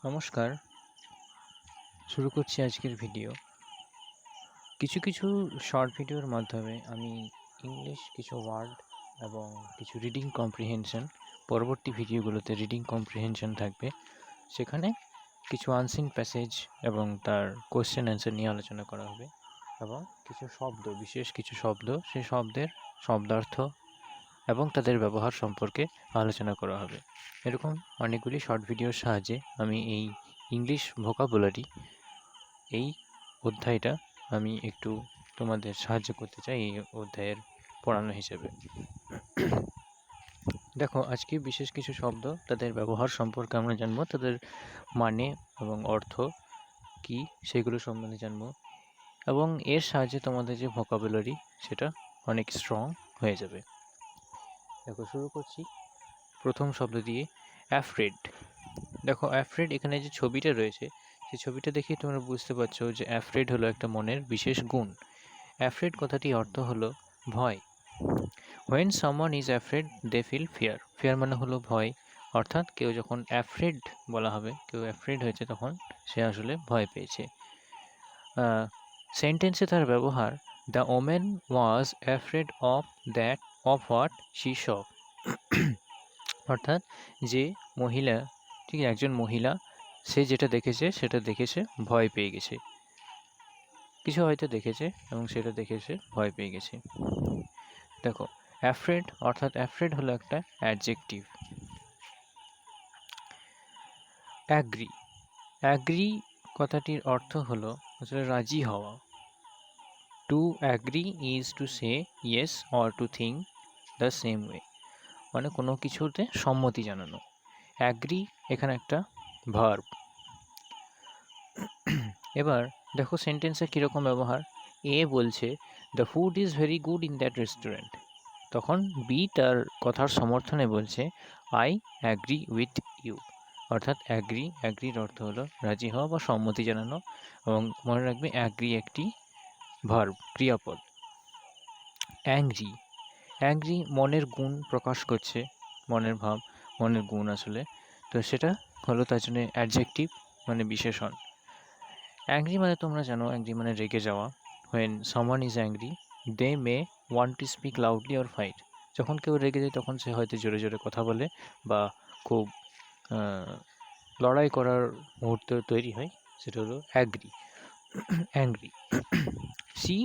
নমস্কার, শুরু করছি আজকের ভিডিও। কিছু শর্ট ভিডিওর মাধ্যমে আমি ইংলিশ কিছু ওয়ার্ড এবং কিছু রিডিং কম্প্রিহেনশন, পরবর্তী ভিডিওগুলোতে রিডিং কম্প্রিহেনশন থাকবে। সেখানে কিছু আনসিন প্যাসেজ এবং তার কোয়েশ্চেন অ্যান্সার নিয়ে আলোচনা করা হবে এবং কিছু শব্দ, বিশেষ কিছু শব্দ, সেই শব্দের শব্দার্থ এবং তাদের ব্যবহার সম্পর্কে আলোচনা করা হবে। এরকম অনেকগুলি শর্ট ভিডিওর সাহায্যে আমি এই ইংলিশ ভোকাবুলারি, এই অধ্যায়টা আমি একটু তোমাদের সাহায্য করতে চাই এই অধ্যায়ের পড়ানো হিসেবে। দেখো, আজকে বিশেষ কিছু শব্দ, তাদের ব্যবহার সম্পর্কে আমরা জানবো, তাদের মানে এবং অর্থ কি সেগুলো সম্বন্ধে জানবো, এবং এর সাহায্যে তোমাদের যে ভোকাবুলারি সেটা অনেক স্ট্রং হয়ে যাবে। দেখো, শুরু করছি প্রথম শব্দ দিয়ে, অ্যাফ্রেড। দেখো, অ্যাফ্রেড, এখানে যে ছবিটা রয়েছে সেই ছবিটা দেখে তোমরা বুঝতে পারছো যে অ্যাফ্রেড হলো একটা মনের বিশেষ গুণ। অ্যাফ্রেড কথাটি অর্থ হলো ভয়। When someone is afraid they feel fear. Fear মানে হলো ভয়, অর্থাৎ কেউ যখন অ্যাফ্রেড বলা হবে, কেউ অ্যাফ্রেড হয়েছে, তখন সে আসলে ভয় পেয়েছে। সেন্টেন্সে তার ব্যবহার, the women was afraid of that of what she saw. অর্থাৎ যে মহিলা, ঠিক একজন মহিলা, সে যেটা দেখেছে সেটা দেখে সে ভয় পেয়ে গেছে। কিছু হয়তো দেখেছে এবং সেটা দেখে সে ভয় পেয়ে গেছে। দেখো, অ্যাফ্রেড অর্থাৎ অ্যাফ্রেড হলো একটা অ্যাডজেক্টিভ। অ্যাগ্রি। অ্যাগ্রি কথাটির অর্থ হলো আসলে রাজি হওয়া। Two agree is to say yes or to think the same way, মানে কোনো কিছুতে সম্মতি জানানো। অ্যাগ্রি এখানে একটা ভার্ব। এবার দেখো সেন্টেন্সে কীরকম ব্যবহার। এ বলছে, the food is very good in that restaurant. তখন বি তার কথার সমর্থনে বলছে, আই অ্যাগ্রি উইথ ইউ। অর্থাৎ অ্যাগ্রির অর্থ হলো রাজি হওয়া বা সম্মতি জানানো, এবং মনে রাখবে অ্যাগ্রি একটি ভার্ব, ক্রিয়াপদ। অ্যাংরি। অ্যাংরি মনের গুণ প্রকাশ করছে, মনের ভাব, মনের গুণ আসলে। তো সেটা হলো তার জন্য অ্যাডজেক্টিভ, মানে বিশেষণ। অ্যাংরি মানে তোমরা জানো, অ্যাংরি মানে রেগে যাওয়া। When someone is angry they may want to speak loudly or fight. যখন কেউ রেগে যায় তখন সে হয়তো জোরে জোরে কথা বলে বা খুব লড়াই করার মুহূর্ত তৈরি হয়, সেটা হলো angry. She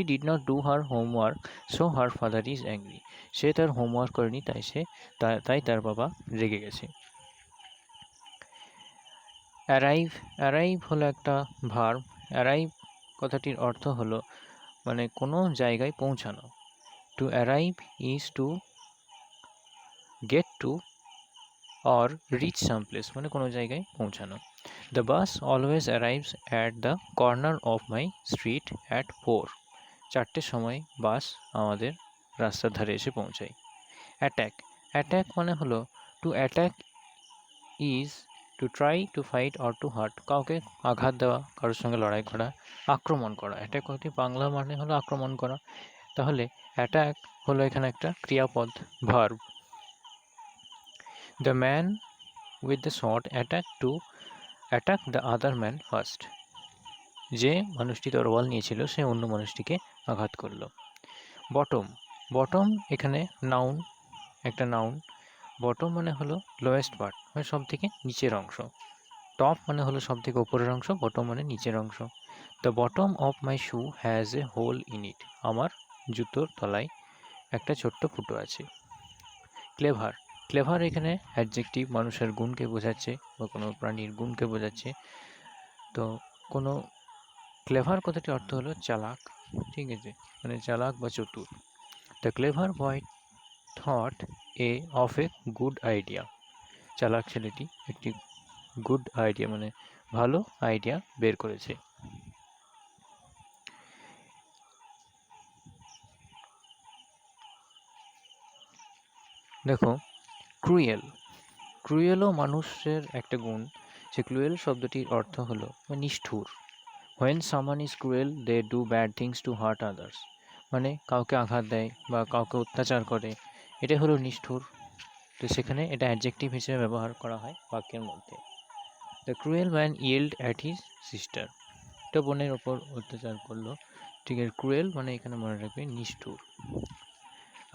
did not do her homework so her father is angry. সে তার হোমওয়ার্ক করেনি, তাই তার বাবা রেগে গেছে। অ্যারাইভ। অ্যারাইভ হলো একটা ভার্ব। অ্যারাইভ কথাটির অর্থ হলো মানে কোনো জায়গায় পৌঁছানো। To arrive is to get to or reach some place, মানে কোনো জায়গায় পৌঁছানো। The bus always arrives at the corner of my street at 4। 4টের সময় বাস আমাদের রাস্তার ধারে এসে পৌঁছায়। অ্যাট্যাক। অ্যাট্যাক মানে হলো to attack is to try to fight or to hurt. কাউকে আঘাত দেওয়া, কারোর সঙ্গে লড়াই করা, আক্রমণ করা। অ্যাট্যাক কথাটি বাংলা মানে হলো আক্রমণ করা। তাহলে অ্যাট্যাক হলো এখানে একটা ক্রিয়াপদ, verb. The man with the short attack the other man first. যে মানুষটি তরোয়াল নিয়েছিল সে অন্য মানুষটিকে আঘাত করল। বটম। বটম এখানে নাউন, একটা নাউন। বটম মানে হলো লোয়েস্ট পার্ট, মানে সব থেকে নিচের অংশ। টপ মানে হলো সব থেকে উপরের অংশ, বটম মানে নিচের অংশ। The bottom of my shoe has a hole in it. আমার জুতোর তলায় একটা ছোট্ট ফুটো আছে। ক্লেভার। ক্লেভার এখানে অ্যাডজেক্টিভ, মানুষের গুণকে বোঝাচ্ছে বা কোনো প্রাণীর গুণকে বোঝাচ্ছে। তো কোনো ক্লেভার কথাটির অর্থ হলো চালাক, ঠিক আছে, মানে চালাক বা চতুর। The clever boy thought of a good idea. চালাক ছেলেটি একটি গুড আইডিয়া মানে ভালো আইডিয়া বের করেছে। দেখো, ক্রুয়েল। ক্রুয়েলও মানুষের একটা গুণ। সে ক্রুয়েল শব্দটির অর্থ হলো নিষ্ঠুর। When someone is cruel they do bad things to hurt others. মানে কাউকে আঘাত দেয় বা কাউকে অত্যাচার করে, এটা হলো নিষ্ঠুর। তো সেখানে এটা অ্যাডজেক্টিভ হিসেবে ব্যবহার করা হয় বাক্যের মধ্যে। The cruel man yield at his sister. একটা বোনের ওপর অত্যাচার করলো, ঠিক আছে। ক্রুয়েল মানে এখানে মনে রাখবে নিষ্ঠুর,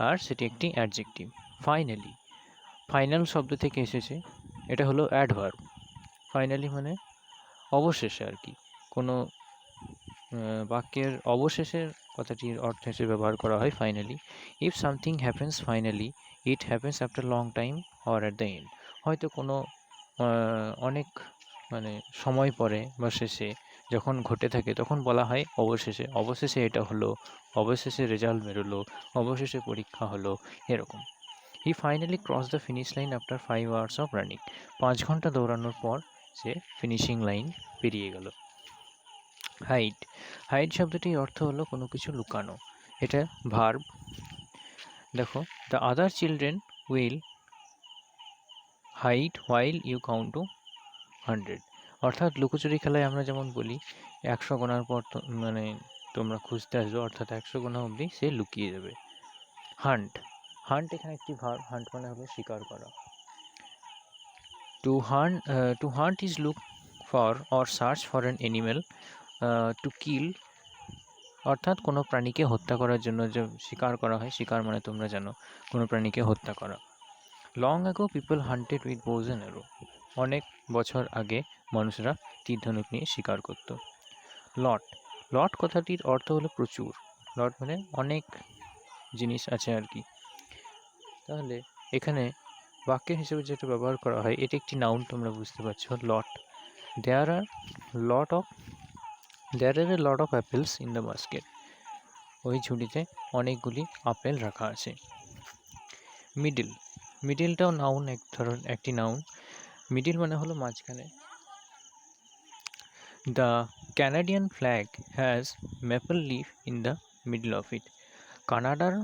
আর সেটি একটি অ্যাডজেক্টিভ। ফাইনালি, ফাইনাল শব্দ থেকে এসেছে, এটা হলো অ্যাডভার্ব। ফাইনালি মানে অবশেষে আর কি, কোনো বাক্যের অবশেষের কথাটির অর্থ হিসেবে ব্যবহার করা হয় finally. If something happens finally, it happens after long time or at the end. হয়তো কোনো অনেক মানে সময় পরে বা শেষে যখন ঘটে থাকে তখন বলা হয় অবশেষে, অবশেষে এটা হলো, অবশেষে রেজাল্ট বেরোলো, অবশেষে পরীক্ষা হলো, এরকম। হি finally cross the finish line after 5 hours of running. 5 ঘন্টা দৌড়ানোর পর সে ফিনিশিং লাইন পেরিয়ে গেল। হাইড, হাইড শব্দটির অর্থ হলো কোনো কিছু লুকানো, এটা ভার্ব। দেখো, the other children will hide while you count to 100। অর্থাৎ লুকোচুরি খেলায় আমরা যেমন বলি 100 গোনার পর মানে তোমরা খুঁজতে আসবে, অর্থাৎ 100 গোনা অবধি সে লুকিয়ে যাবে। হান্ট, হান্ট এখানে একটি ভার্ব। হান্ট মানে হলো শিকার করা। Two hunt is look for or search for an animal. To kill অর্থাৎ কোনো প্রাণীকে হত্যা করার জন্য যে শিকার করা হয়, শিকার মানে তোমরা জানো কোনো প্রাণীকে হত্যা করা। Long ago people hunted with bows and arrow. অনেক বছর আগে মানুষরা তীর ধনুক নিয়ে শিকার করত। লট, লট কথাটির অর্থ হলো প্রচুর। লট মানে অনেক জিনিস আছে আর কি। তাহলে এখানে বাক্যের হিসেবে যেটা ব্যবহার করা হয়, এটি একটি নাউন, তোমরা বুঝতে পারছো। Lot, there are a lot of apples in the basket. ওই ঝুড়িতে অনেকগুলি আপেল রাখা আছে। মিডিল, মিডিলটাও নাউন, একটি নাউন। মিডিল মানে হলো মাঝখানে। The Canadian flag has maple leaf in the middle of it. কানাডার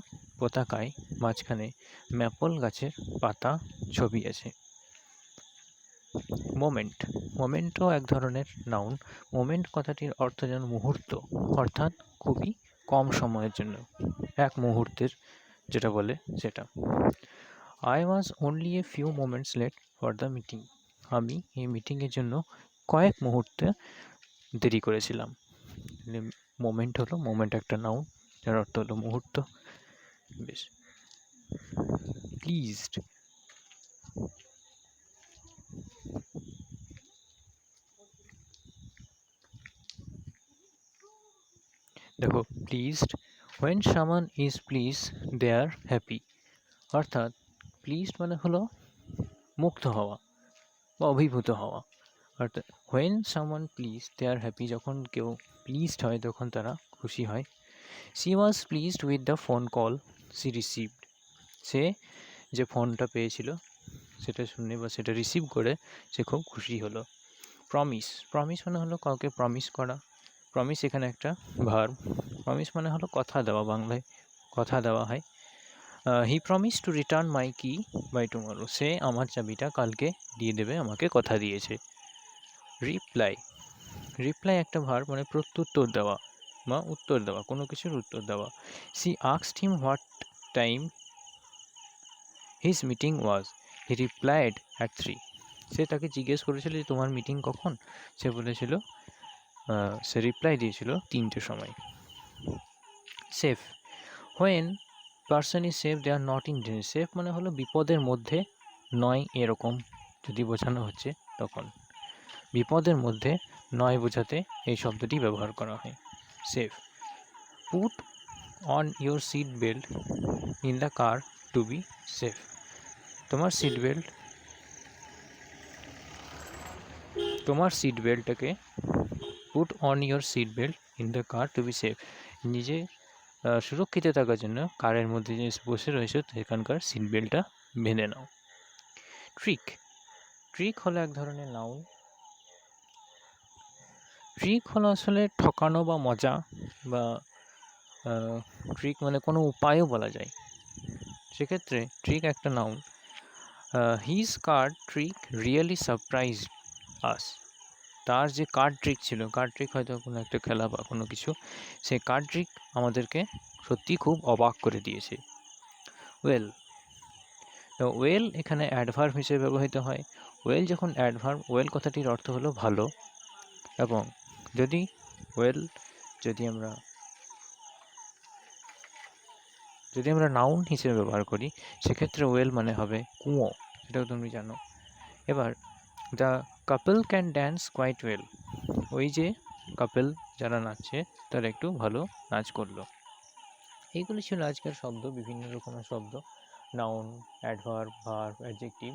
পতাকায় মাঝখানে ম্যাপল গাছের পাতা ছবি আছে। মোমেন্ট, মোমেন্টও এক ধরনের নাউন। মোমেন্ট কথাটির অর্থ যেন মুহূর্ত, অর্থাৎ খুবই কম সময়ের জন্য, এক মুহূর্তের যেটা বলে সেটা। I was only a few moments late for the meeting. আমি এই মিটিংয়ের জন্য কয়েক মুহূর্তে দেরি করেছিলাম। মোমেন্ট হলো, মোমেন্ট একটা নাউন যার অর্থ হলো মুহূর্ত। বেশ। প্লিজড, দেখো pleased, when someone is please they are happy. অর্থাৎ প্লিজড মানে হলো মুগ্ধ হওয়া বা অভিভূত হওয়া। অর্থাৎ হোয়েন সামান প্লিজ দে আর হ্যাপি, যখন কেউ প্লিজড হয় তখন তারা খুশি হয়। She was pleased with the phone call she received. সে যে ফোনটা পেয়েছিল সেটা শুনে বা সেটা রিসিভ করে সে খুব খুশি হলো। প্রমিস, প্রমিস মানে হলো কাউকে প্রমিস করা। প্রমিস এখানে একটা ভার্ব। প্রমিস মানে হলো কথা দেওয়া, বাংলায় কথা দেওয়া হয়। হি প্রমিস টু রিটার্ন মাই কি বাই টুমরো। সে আমার চাবিটা কালকে দিয়ে দেবে, আমাকে কথা দিয়েছে। রিপ্লাই, রিপ্লাই একটা ভার্ব, মানে প্রত্যুত্তর দেওয়া বা উত্তর দেওয়া, কোনো কিছুর উত্তর দেওয়া। She asked him what time his meeting was, he replied at 3। সে তাকে জিজ্ঞেস করেছিল যে তোমার মিটিং কখন, সে বলেছিল, সে রিপ্লাই দিয়েছিল 3টের সময়। Safe, when person is safe they are not in danger. Safe মানে হলো বিপদের মধ্যে নয়, এরকম যদি বোঝানো হচ্ছে তখন। বিপদের মধ্যে নয় বোঝাতে এই শব্দটি ব্যবহার করা হয়, safe. Put on your seat belt in the car to be safe. তোমার সিট বেল্টটাকে, put on your seat belt in the car to be safe, নিজে সুরক্ষিত থাকার জন্য কারের মধ্যে যে বসে রয়েছে সেখানকার সিট বেল্টটা বেঁধে নাও। ট্রিক, ট্রিক হলো এক ধরনের নাউন। ট্রিক হলো আসলে ঠকানো বা মজা, বা ট্রিক মানে কোনো উপায়ও বলা যায়, সেক্ষেত্রে ট্রিক একটা noun. His card trick really surprised us. তার যে কার্ড ট্রিক ছিল, কার্ড ট্রিক হয়তো কোনো একটা খেলা বা কোনো কিছু, সেই কার্ড ট্রিক আমাদেরকে সত্যি খুব অবাক করে দিয়েছে। ওয়েল, তো ওয়েল এখানে অ্যাডভার্ব হিসেবে ব্যবহৃত হয়। ওয়েল যখন অ্যাডভার্ব, ওয়েল কথাটির অর্থ হলো ভালো, এবং যদি ওয়েল যদি আমরা নাউন হিসেবে ব্যবহার করি, সেক্ষেত্রে ওয়েল মানে হবে কুঁয়ো, সেটাও তুমি জানো। এবার the couple can dance quite well, ওই যে কাপল যারা নাচছে তারা একটু ভালো নাচ করলো। এইগুলি ছিল আজকের শব্দ, বিভিন্ন রকমের শব্দ, নাউন, অ্যাডভার্ব, ভার্ব, অ্যাডজেক্টিভ।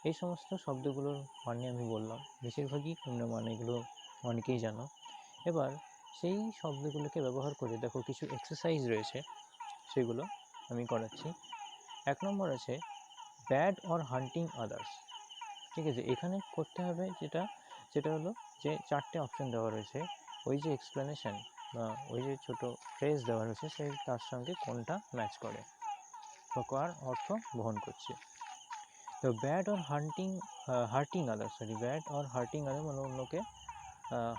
এই সমস্ত শব্দগুলোর মানে আমি বললাম, বেশিরভাগই তোমরা মানেগুলো অনেকেই জানো। এবার সেই শব্দগুলোকে ব্যবহার করে দেখো কিছু এক্সারসাইজ রয়েছে, সেগুলো আমি করাচ্ছি। 1 নম্বর আছে ব্যাড অর হান্টিং আদার্স। ঠিক আছে, এখানে করতে হবে যেটা হলো যে 4টে অপশন দেওয়া রয়েছে, ওই যে এক্সপ্লেনেশন বা ওই যে ছোটো ফ্রেজ দেওয়া রয়েছে, সেই তার সঙ্গে কোনটা ম্যাচ করে বা কার অর্থ বহন করছে। তো bad or hurting others, bad or hurting other মানে অন্যকে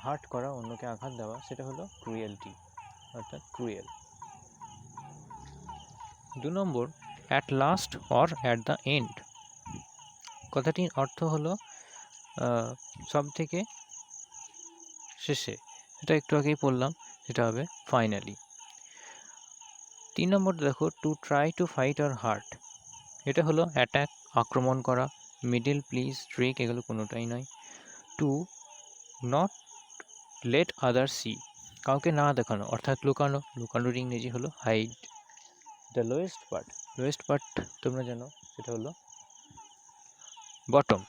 হার্ট করা, অন্যকে আঘাত দেওয়া, সেটা হলো ক্রুয়েলটি, অর্থাৎ cruel. 2 number at last or at the end, কথাটির অর্থ হলো সব থেকে শেষে, এটা একটু আগেই বললাম, সেটা হবে ফাইনালি। 3 নম্বর দেখো two try to fight or heart, এটা হলো অ্যাটাক, আক্রমণ করা, মিডল, প্লিজ, ট্রিক, এগুলো কোনোটাই নয়। To not let other see, কাউকে না দেখানো, অর্থাৎ লুকানো, লুকানোর ইংরেজি হলো হাইড। দ্য লোয়েস্ট পার্ট তোমরা জানো, সেটা হলো বটম।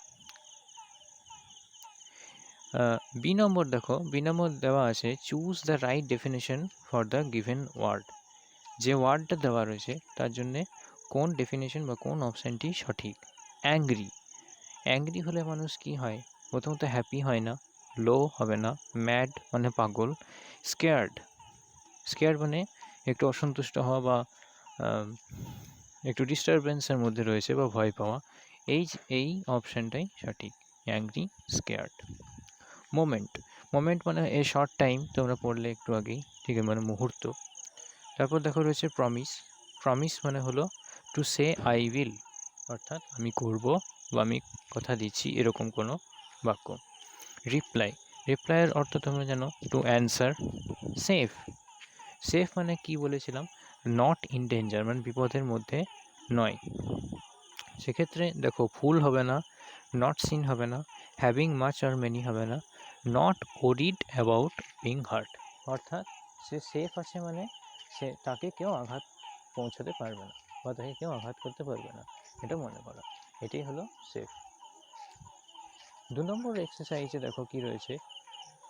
বি নম্বর দেখো, বি নম্বর দেওয়া আছে choose the right definition for the given word, যে ওয়ার্ডটা দেওয়া রয়েছে তার জন্যে কোন ডেফিনেশন বা কোন অপশানটি সঠিক। অ্যাংরি হলে মানুষ কি হয়, প্রথমত হ্যাপি হয় না, লো হবে না, ম্যাড মানে পাগল, স্কেয়ার্ড মানে একটু অসন্তুষ্ট হওয়া বা একটু ডিস্টারবেন্সের মধ্যে রয়েছে বা ভয় পাওয়া, এই অপশানটাই সঠিক, অ্যাংরি, স্কেয়ার্ড। মোমেন্ট মানে এ শর্ট টাইম, তোমরা পড়লে একটু আগেই, ঠিক আছে, মানে মুহূর্ত। তারপর দেখো রয়েছে প্রমিস মানে হলো টু সে আই উইল, অর্থাৎ আমি করব বা আমি কথা দিচ্ছি, এরকম কোনো বাক্য। রিপ্লাইয়ের অর্থ তোমরা জানো, টু অ্যান্সার। সেফ মানে কি বলেছিলাম, নট ইন ডেঞ্জার, মানে বিপদের মধ্যে নয়। সেক্ষেত্রে দেখো ফুল হবে না, নট সিন হবে না, হ্যাভিং মাচ আর মেনি হবে না, not worried about being heart, অর্থাৎ সে সেফ আছে মানে তাকে কেউ আঘাত পৌঁছাতে পারবে না বা তাকে কেউ আঘাত করতে পারবে না, এটা মনে করা, এটাই হলো সেফ। 2 নম্বর এক্সারসাইজে দেখো কি রয়েছে,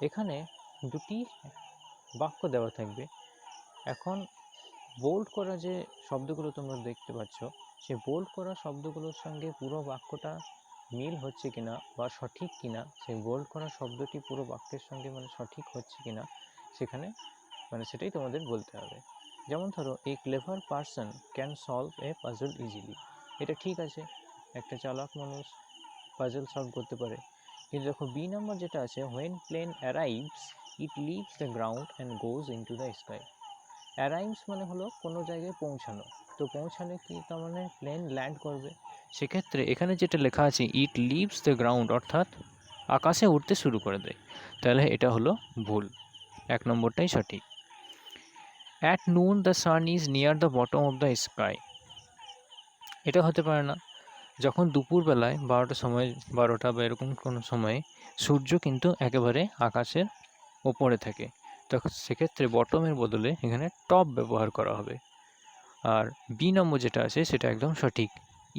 এখানে 2টি বাক্য দেওয়া থাকবে। এখন বোল্ড করা যে শব্দগুলো তোমরা দেখতে পাচ্ছ, সেই বোল্ড করা শব্দগুলোর সঙ্গে পুরো বাক্যটা মিল হচ্ছে কিনা বা সঠিক কিনা, সেই বোল্ড করা শব্দটি পুরো বাক্যের সঙ্গে মানে সঠিক হচ্ছে কিনা, সেখানে মানে সেটাই তোমাদের বলতে হবে। যেমন ধরো, এ clever person can solve a puzzle easily, এটা ঠিক আছে, একটা চালাক মানুষ পাজল সলভ করতে পারে। কিন্তু দেখো বি নম্বর যেটা আছে, when plane arrives it leaves the ground and goes into the sky. Arrives মানে হলো কোনো জায়গায় পৌঁছানো, তো পৌঁছালে কি তার মানে প্লেন ল্যান্ড করবে, সেক্ষেত্রে এখানে যেটা লেখা আছে ইট লিভস দ্য গ্রাউন্ড, অর্থাৎ আকাশে উঠতে শুরু করে দেয়, তাহলে এটা হলো ভুল, 1 নম্বরটাই সঠিক। At noon the sun is near the bottom of the sky, এটা হতে পারে না, যখন দুপুরবেলায় 12টা বা এরকম কোনো সময়ে সূর্য কিন্তু একেবারে আকাশের ওপরে থাকে, তখন সেক্ষেত্রে বটমের বদলে এখানে টপ ব্যবহার করা হবে। আর বি নম্বর যেটা আছে সেটা একদম সঠিক,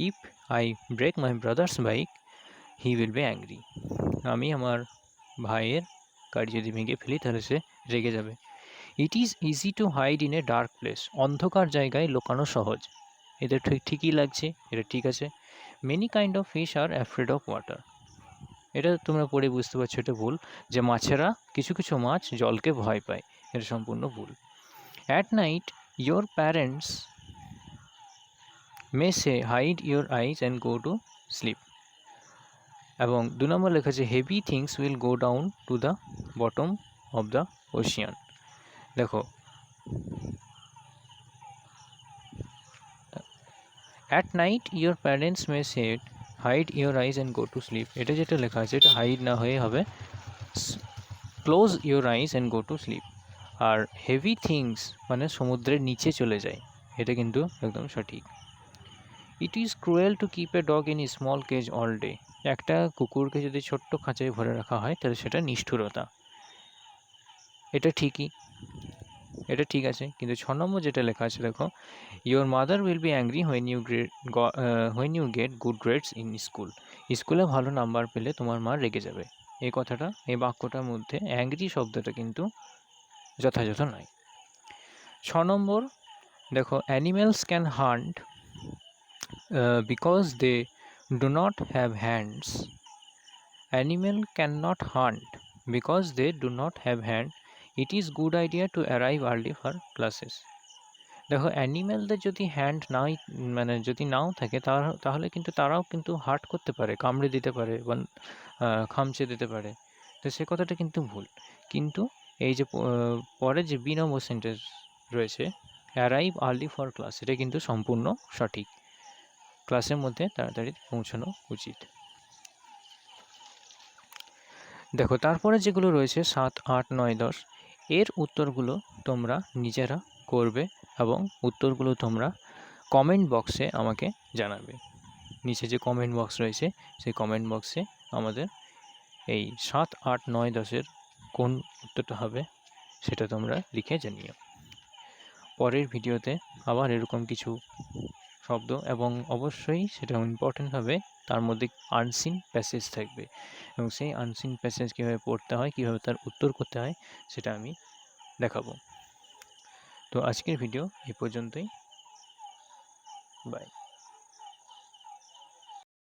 if I break my brother's bike he will be angry, আমি আমার ভাইয়ের গাড়ি যদি ভেঙে ফেলি তাহলে সে রেগে যাবে। It is easy to hide in a dark place, অন্ধকার জায়গায় লুকানো সহজ, এদের ঠিকই লাগছে, এটা ঠিক আছে। Many kind of fish R afraid of water, এটা তোমরা পড়ে বুঝতে পারছো এটা ভুল, যে মাছেরা কিছু মাছ জলকে ভয় পায়, এটা সম্পূর্ণ ভুল। At night your parents may say hide your eyes and go to sleep, এবং 2 নম্বর লেখা আছে heavy things will go down to the bottom of the ocean. দেখো at night your parents may say hide your eyes and go to sleep, এটা যেটা লেখা আছে এটা hide না হয়ে হবে close your eyes and go to sleep. আর হেভি থিংস মানে সমুদ্রের নিচে চলে যায়, এটা কিন্তু একদম সঠিক। It is cruel to keep a dog in small cage all day, একটা কুকুরকে যদি ছোট্ট খাঁচায় ভরে রাখা হয় তাহলে সেটা নিষ্ঠুরতা, এটা ঠিকই, এটা ঠিক আছে। কিন্তু 6 নম্বর যেটা লেখা আছে দেখো, your mother will be angry when you get good grades in school, স্কুলে ভালো নাম্বার পেলে তোমার মা রেগে যাবে। এই কথাটা, এই বাক্যটার মধ্যে অ্যাংরি শব্দটা কিন্তু যথাযথ নয়। 6 নম্বর দেখো, animals can hunt because they do not have hands, animal can not hunt because they do not have hand, it is good idea to arrive early for classes. দেখো অ্যানিম্যালদের যদি হ্যান্ড নাই, মানে যদি নাও থাকে তাহলে কিন্তু তারাও কিন্তু হার্ট করতে পারে, কামড়ে দিতে পারে বা খামচে দিতে পারে, তো সে কথাটা কিন্তু ভুল। কিন্তু এই যে পরে যে বি নম্বর সেন্টেন্স রয়েছে, অ্যারাইভ আর্লি ফর ক্লাস, এটা কিন্তু সম্পূর্ণ সঠিক, ক্লাসের মধ্যে তাড়াতাড়ি পৌঁছানো উচিত। দেখো তারপরে যেগুলো রয়েছে 7, 8, 9, 10, এর উত্তরগুলো তোমরা নিজেরা করবে এবং উত্তরগুলো তোমরা কমেন্ট বক্সে আমাকে জানাবে। নিচে যে কমেন্ট বক্স রয়েছে সেই কমেন্ট বক্সে আমাদের এই 7, 8, 9, 10-এর কোন উত্তরটা হবে সেটা তোমরা লিখে জানিও। পরের ভিডিওতে আবার এরকম কিছু শব্দ এবং অবশ্যই সেটা ইম্পর্টেন্ট হবে, তার মধ্যে আনসিন প্যাসেজ থাকবে এবং সেই আনসিন প্যাসেজ কীভাবে পড়তে হয়, কীভাবে তার উত্তর করতে হয় সেটা আমি দেখাবো। তো আজকের ভিডিও এই পর্যন্তই, বাই।